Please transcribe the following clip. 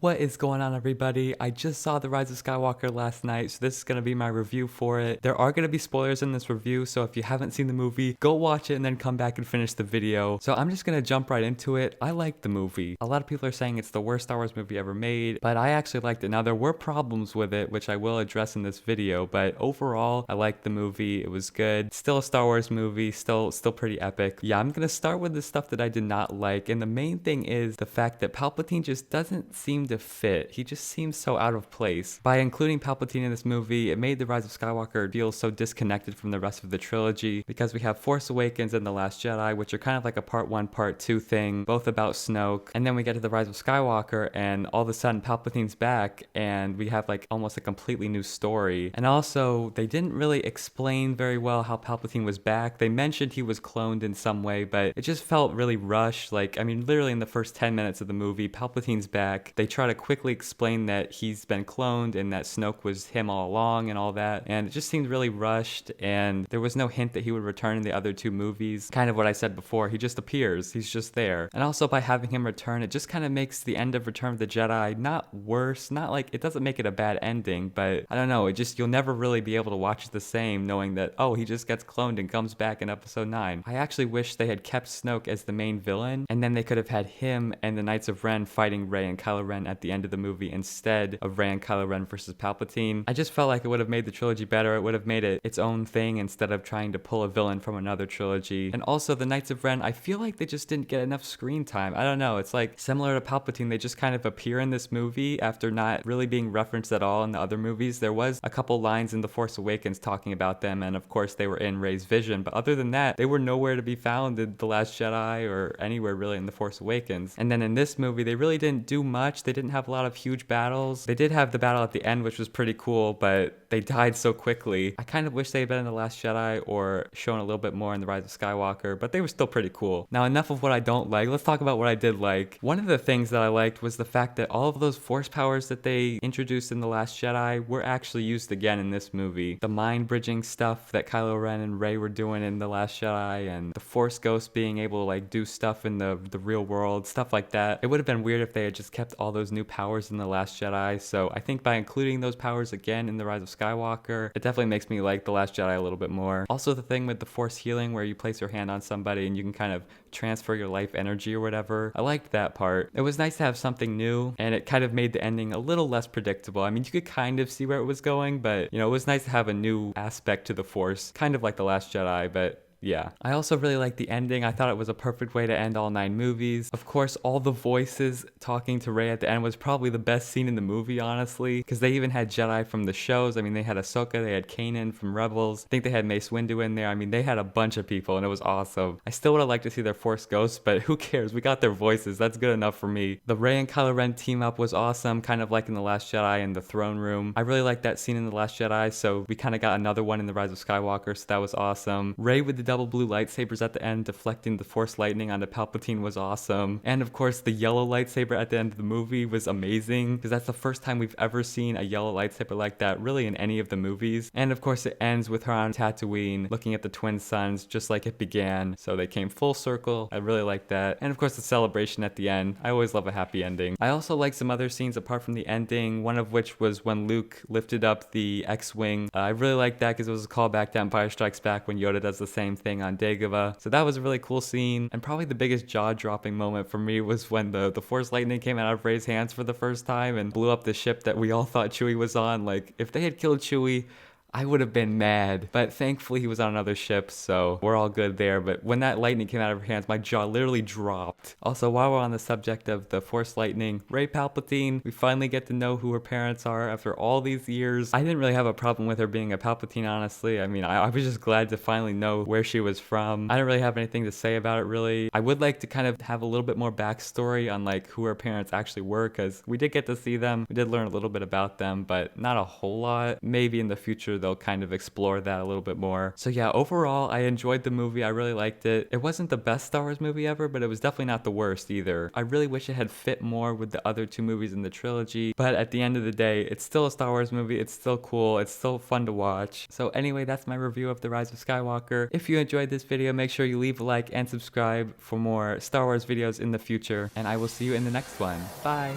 What is going on, everybody? I just saw The Rise of Skywalker last night, so this is going to be my review for it. There are going to be spoilers in this review, so if you haven't seen the movie, go watch it and then come back and finish the video. So I'm just going to jump right into it. I like the movie. A lot of people are saying it's the worst Star Wars movie ever made, but I actually liked it. Now, there were problems with it, which I will address in this video, but overall, I liked the movie. It was good. Still a Star Wars movie, still pretty epic. Yeah, I'm going to start with the stuff that I did not like, and the main thing is the fact that Palpatine just doesn't seem to fit. He just seems so out of place. By including Palpatine in this movie, it made The Rise of Skywalker feel so disconnected from the rest of the trilogy, because we have Force Awakens and The Last Jedi, which are kind of like a part 1, part 2 thing, both about Snoke, and then we get to The Rise of Skywalker, and all of a sudden Palpatine's back, and we have like almost a completely new story. And also, they didn't really explain very well how Palpatine was back. They mentioned he was cloned in some way, but it just felt really rushed. Like, I mean, literally in the first 10 minutes of the movie, Palpatine's back. They try to quickly explain that he's been cloned and that Snoke was him all along and all that, and it just seemed really rushed, and there was no hint that he would return in the other 2 movies. Kind of what I said before, he just appears, he's just there. And also by having him return, it just kind of makes the end of Return of the Jedi not worse, not like, it doesn't make it a bad ending, but I don't know, it just, you'll never really be able to watch it the same knowing that, oh, he just gets cloned and comes back in episode 9. I actually wish they had kept Snoke as the main villain, and then they could have had him and the Knights of Ren fighting Rey and Kylo Ren at the end of the movie instead of Rey and Kylo Ren versus Palpatine. I just felt like it would have made the trilogy better. It would have made it its own thing instead of trying to pull a villain from another trilogy. And also the Knights of Ren, I feel like they just didn't get enough screen time. I don't know, it's like similar to Palpatine, they just kind of appear in this movie after not really being referenced at all in the other movies. There was a couple lines in The Force Awakens talking about them, and of course they were in Rey's vision, but other than that, they were nowhere to be found in The Last Jedi or anywhere really in The Force Awakens. And then in this movie, they really didn't do much. They didn't have a lot of huge battles. They did have the battle at the end, which was pretty cool, but they died so quickly. I kind of wish they had been in The Last Jedi or shown a little bit more in The Rise of Skywalker, but they were still pretty cool. Now, enough of what I don't like. Let's talk about what I did like. One of the things that I liked was the fact that all of those force powers that they introduced in The Last Jedi were actually used again in this movie. The mind bridging stuff that Kylo Ren and Rey were doing in The Last Jedi, and the Force Ghost being able to like do stuff in the real world, stuff like that. It would have been weird if they had just kept all those new powers in The Last Jedi, so I think by including those powers again in The Rise of Skywalker, it definitely makes me like The Last Jedi a little bit more. Also, the thing with the Force healing where you place your hand on somebody and you can kind of transfer your life energy or whatever, I liked that part. It was nice to have something new, and it kind of made the ending a little less predictable. I mean, you could kind of see where it was going, but, you know, it was nice to have a new aspect to the Force, kind of like The Last Jedi, but yeah. I also really liked the ending. I thought it was a perfect way to end all 9 movies. Of course, all the voices talking to Rey at the end was probably the best scene in the movie, honestly, because they even had Jedi from the shows. I mean, they had Ahsoka, they had Kanan from Rebels. I think they had Mace Windu in there. I mean, they had a bunch of people, and it was awesome. I still would have liked to see their Force ghosts, but who cares? We got their voices. That's good enough for me. The Rey and Kylo Ren team up was awesome, kind of like in The Last Jedi in the throne room. I really liked that scene in The Last Jedi, so we kind of got another one in The Rise of Skywalker, so that was awesome. Rey with the double blue lightsabers at the end deflecting the Force lightning onto Palpatine was awesome. And of course, the yellow lightsaber at the end of the movie was amazing, because that's the first time we've ever seen a yellow lightsaber like that really in any of the movies. And of course, it ends with her on Tatooine looking at the twin suns just like it began, so they came full circle. I really like that. And of course, the celebration at the end. I always love a happy ending. I also like some other scenes apart from the ending, one of which was when Luke lifted up the X-Wing. I really liked that because it was a callback to Empire Strikes Back when Yoda does the same thing on Dagobah. So that was a really cool scene, and probably the biggest jaw-dropping moment for me was when the Force lightning came out of Rey's hands for the first time and blew up the ship that we all thought Chewie was on. Like, if they had killed Chewie, I would have been mad, but thankfully he was on another ship, so we're all good there. But when that lightning came out of her hands, my jaw literally dropped. Also, while we're on the subject of the Force lightning, Rey Palpatine, we finally get to know who her parents are after all these years. I didn't really have a problem with her being a Palpatine, honestly. I mean, I was just glad to finally know where she was from. I don't really have anything to say about it, really. I would like to kind of have a little bit more backstory on like who her parents actually were, because we did get to see them. We did learn a little bit about them, but not a whole lot. Maybe in the future they'll kind of explore that a little bit more. So yeah, overall, I enjoyed the movie. I really liked it. It wasn't the best Star Wars movie ever, but it was definitely not the worst either. I really wish it had fit more with the other 2 movies in the trilogy, but at the end of the day, it's still a Star Wars movie. It's still cool. It's still fun to watch. So anyway, that's my review of The Rise of Skywalker. If you enjoyed this video, make sure you leave a like and subscribe for more Star Wars videos in the future, and I will see you in the next one. Bye!